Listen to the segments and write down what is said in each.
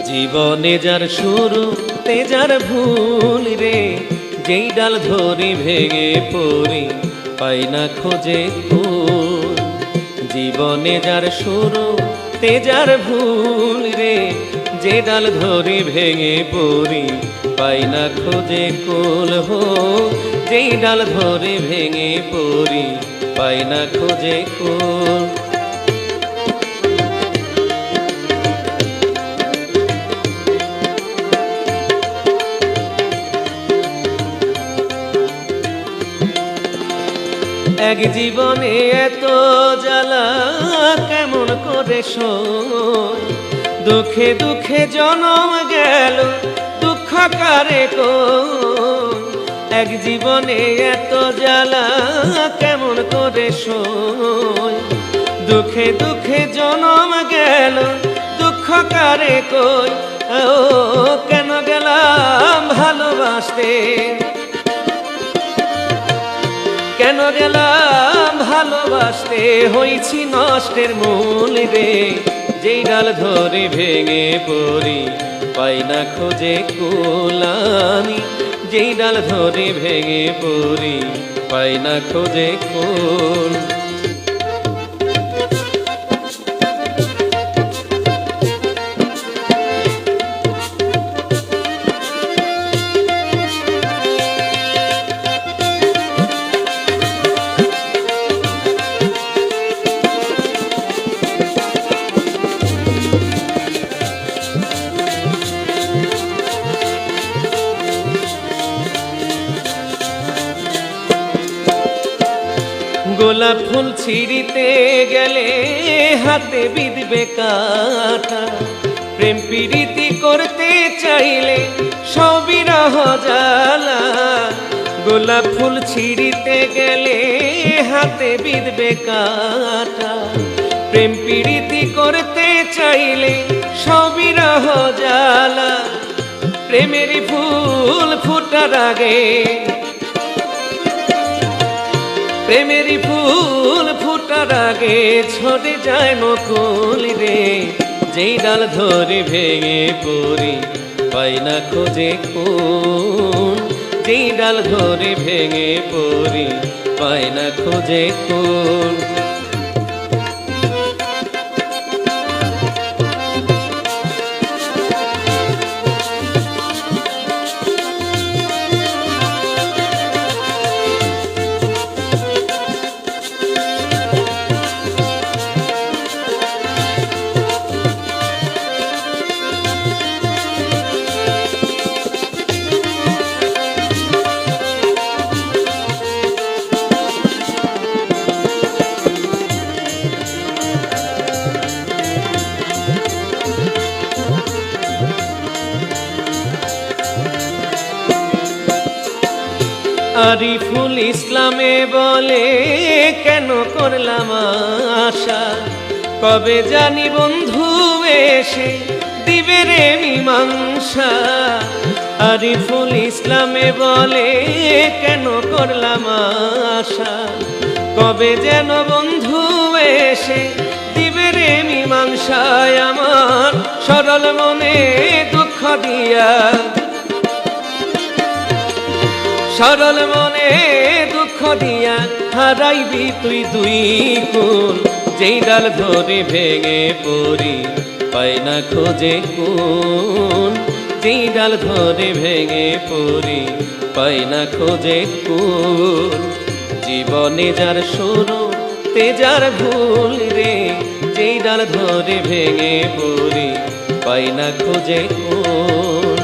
জীবনে যার শুরু তে যার ভুল রে, যেই ডাল ধরি ভেঙে পড়ি পাই না খোঁজে কুল। জীবনে যার শুরু তে যার ভুল রে, যে ডাল ধরি ভেঙে পড়ি পাই না খোঁজে কুল। হো যেই ডাল ধরি ভেঙে পড়ি পাই না খোঁজে কুল। এক জীবনে এত জ্বালা কেমন করে সই, দুঃখে দুঃখে জনম গেল দুঃখ কারে কই। এক জীবনে এত জ্বালা কেমন করে সই, দুঃখে দুঃখে জনম গেল দুঃখ কারে কই। ও কেন গেলাম ভালোবাসতে, কেন গেলাম ভালোবাসতে, হইছি নষ্টের মূল রে। যেই ডাল ধরে ভেঙে পড়ি পাই না খোঁজে কুল। আমি যেই ডাল ধরে ভেঙে পড়ি পাই না খোঁজে কুল। গোলাপ ফুল ছিঁড়িতে গেলে হাতে বিঁধবে কাঁটা, প্রেম প্রীতি করতে চাইলে সবই রহ জ্বালা। গোলাপ ফুল ছিঁড়িতে গেলে হাতে বিঁধবে কাঁটা, প্রেম প্রীতি করতে চাইলে সবই রহ জ্বালা। প্রেমের ফুল ফুটার আগে, প্রেমের ফুল ফুটার আগে ঝরে যায় মুকুল রে। যেই ডাল ধরে ভেঙে পড়ি পাই না খোঁজে কুল। যেই ডাল ধরে ভেঙে পড়ি পাই না খোঁজে কুল। আরিফুল ইসলামে বলে কেন করলাম আশা, কবে জানি বন্ধু এসে দিবে রে মীমাংসা। আরিফুল ইসলামে বলে কেন করলাম আশা, কবে যেন বন্ধু এসে দিবে রে মীমাংসায়। আমার সরল মনে দুঃখ দিয়া, সরল মনে দুঃখ দিয়া হারাইবি তুই দুই কুল। যেই ডাল ধরে ভেঙে পড়ি পাই না খোঁজে কুল। যেই ডাল ধরে ভেঙে পড়ি পাই না খোঁজে কুল। জীবনে যার শুরু তে যার ভুল রে, যেই ডাল ধরে ভেঙে পড়ি পাই না খোঁজে কুল।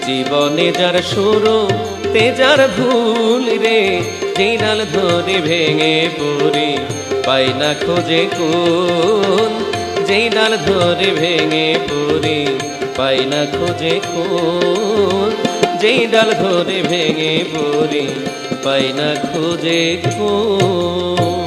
জীবনে যার শুরু তে যার ভুল রে, যেই ডাল ধরে ভেঙে পড়ি পাই না খোঁজে কুল। যেই ডাল ধরে ভেঙে পড়ি পাই না খোঁজে কুল। যেই ডাল ধরে ভেঙে পড়ি পাই না খোঁজে কুল।